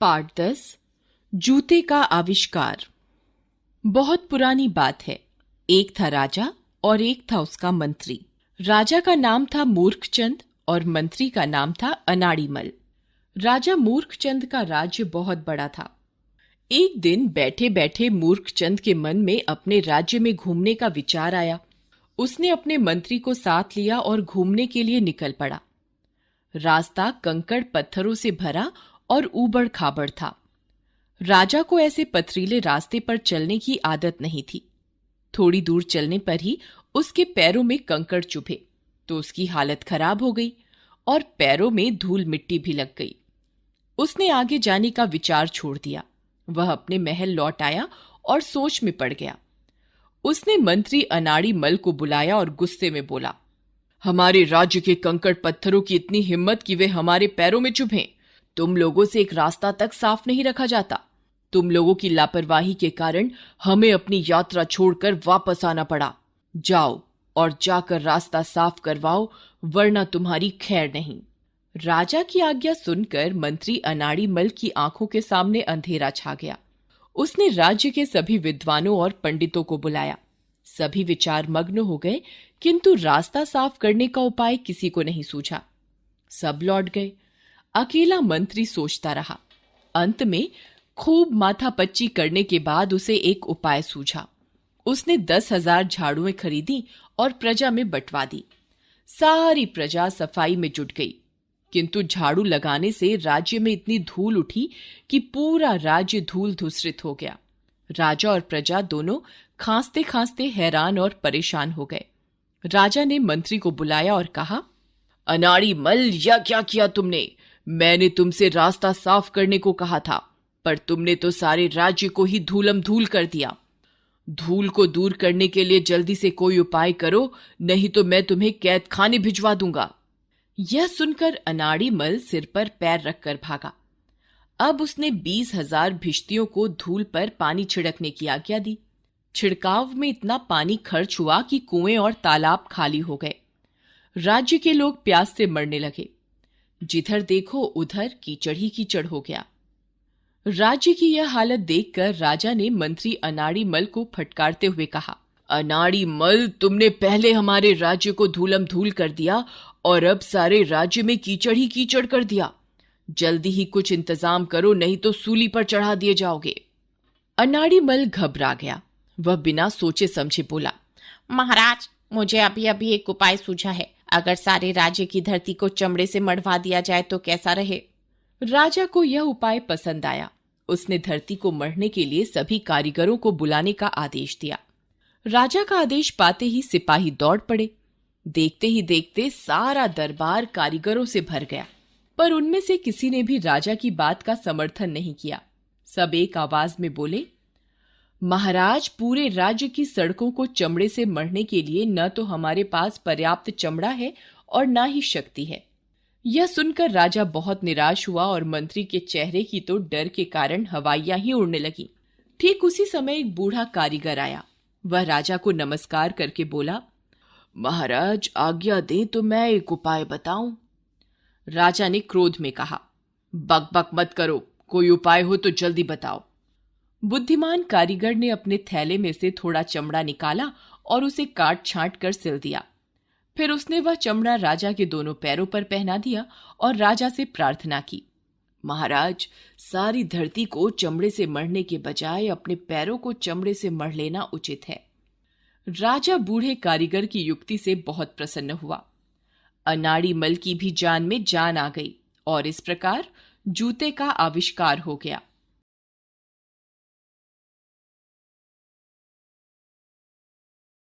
Part 10 जूते का आविष्कार। बहुत पुरानी बात है। एक था राजा और एक था उसका मंत्री। राजा का नाम था मूर्खचंद और मंत्री का नाम था अनाड़ीमल। राजा मूर्खचंद का राज्य बहुत बड़ा था। एक दिन बैठे बैठे मूर्खचंद के मन में अपने राज्य में घूमने का विचार आया। उसने अपने मंत्री को साथ लिया और घूमने के लिए निकल पड़ा। रास्ता कंकड़ पत्थरों से भरा और ऊबड़ खाबड़ था। राजा को ऐसे पथरीले रास्ते पर चलने की आदत नहीं थी। थोड़ी दूर चलने पर ही उसके पैरों में कंकड़ चुभे तो उसकी हालत खराब हो गई और पैरों में धूल मिट्टी भी लग गई। उसने आगे जाने का विचार छोड़ दिया। वह अपने महल लौट आया और सोच में पड़ गया। उसने मंत्री अनाड़ीमल को बुलाया और गुस्से में बोला, हमारे राज्य के कंकड़ पत्थरों की इतनी हिम्मत कि वे हमारे पैरों में चुभें। तुम लोगों से एक रास्ता तक साफ नहीं रखा जाता। तुम लोगों की लापरवाही के कारण हमें अपनी यात्रा छोड़कर वापस आना पड़ा। जाओ और जाकर रास्ता साफ करवाओ, वरना तुम्हारी खैर नहीं। राजा की आज्ञा सुनकर मंत्री अनाड़ीमल की आंखों के सामने अंधेरा छा गया। उसने राज्य के सभी विद्वानों और पंडितों को बुलाया। सभी विचार मग्न हो गए, किंतु रास्ता साफ करने का उपाय किसी को नहीं सूझा। सब लौट गए। अकेला मंत्री सोचता रहा। अंत में खूब माथापच्ची करने के बाद उसे एक उपाय सूझा। उसने 10,000 झाड़ुएं खरीदी और प्रजा में बंटवा दी। सारी प्रजा सफाई में जुट गई, किंतु झाड़ू लगाने से राज्य में इतनी धूल उठी कि पूरा राज्य धूल धूसरित हो गया। राजा और प्रजा दोनों खांसते खांसते हैरान और परेशान हो गए। राजा ने मंत्री को बुलाया और कहा, अनाड़ीमल, यह क्या किया तुमने? मैंने तुमसे रास्ता साफ करने को कहा था, पर तुमने तो सारे राज्य को ही धूलम धूल कर दिया। धूल को दूर करने के लिए जल्दी से कोई उपाय करो, नहीं तो मैं तुम्हें कैद खाने भिजवा दूंगा। यह सुनकर अनाड़ीमल सिर पर पैर रखकर भागा। अब उसने 20,000 भिश्तियों को धूल पर पानी छिड़कने की आज्ञा दी। छिड़काव में इतना पानी खर्च हुआ कि कुएं और तालाब खाली हो गए। राज्य के लोग प्यास से मरने लगे। जिधर देखो उधर कीचड़ ही कीचड़ हो गया। राज्य की यह हालत देखकर राजा ने मंत्री अनाड़ीमल को फटकारते हुए कहा, अनाड़ीमल, तुमने पहले हमारे राज्य को धूलम धूल कर दिया और अब सारे राज्य में कीचड़ ही कीचड़ कर दिया। जल्दी ही कुछ इंतजाम करो, नहीं तो सूली पर चढ़ा दिए जाओगे। अनाड़ीमल घबरा गया। वह बिना सोचे समझे बोला, महाराज, मुझे अभी अभी एक उपाय सूझा है। अगर सारे राज्य की धरती को चमड़े से मढ़वा दिया जाए तो कैसा रहे? राजा को यह उपाय पसंद आया। उसने धरती को मढ़ने के लिए सभी कारीगरों को बुलाने का आदेश दिया। राजा का आदेश पाते ही सिपाही दौड़ पड़े। देखते ही देखते सारा दरबार कारीगरों से भर गया, पर उनमें से किसी ने भी राजा की बात का समर्थन नहीं किया। सब एक आवाज में बोले, महाराज, पूरे राज्य की सड़कों को चमड़े से मढ़ने के लिए न तो हमारे पास पर्याप्त चमड़ा है और न ही शक्ति है। यह सुनकर राजा बहुत निराश हुआ और मंत्री के चेहरे की तो डर के कारण हवाइयां ही उड़ने लगी। ठीक उसी समय एक बूढ़ा कारीगर आया। वह राजा को नमस्कार करके बोला, महाराज, आज्ञा दें तो मैं एक उपाय बताऊं। राजा ने क्रोध में कहा, बक बक मत करो, कोई उपाय हो तो जल्दी बताओ। बुद्धिमान कारीगर ने अपने थैले में से थोड़ा चमड़ा निकाला और उसे काट छांट कर सिल दिया। फिर उसने वह चमड़ा राजा के दोनों पैरों पर पहना दिया और राजा से प्रार्थना की, महाराज, सारी धरती को चमड़े से मढ़ने के बजाय अपने पैरों को चमड़े से मढ़ लेना उचित है। राजा बूढ़े कारीगर की युक्ति से बहुत प्रसन्न हुआ। अनाड़ीमल की भी जान में जान आ गई और इस प्रकार जूते का आविष्कार हो गया।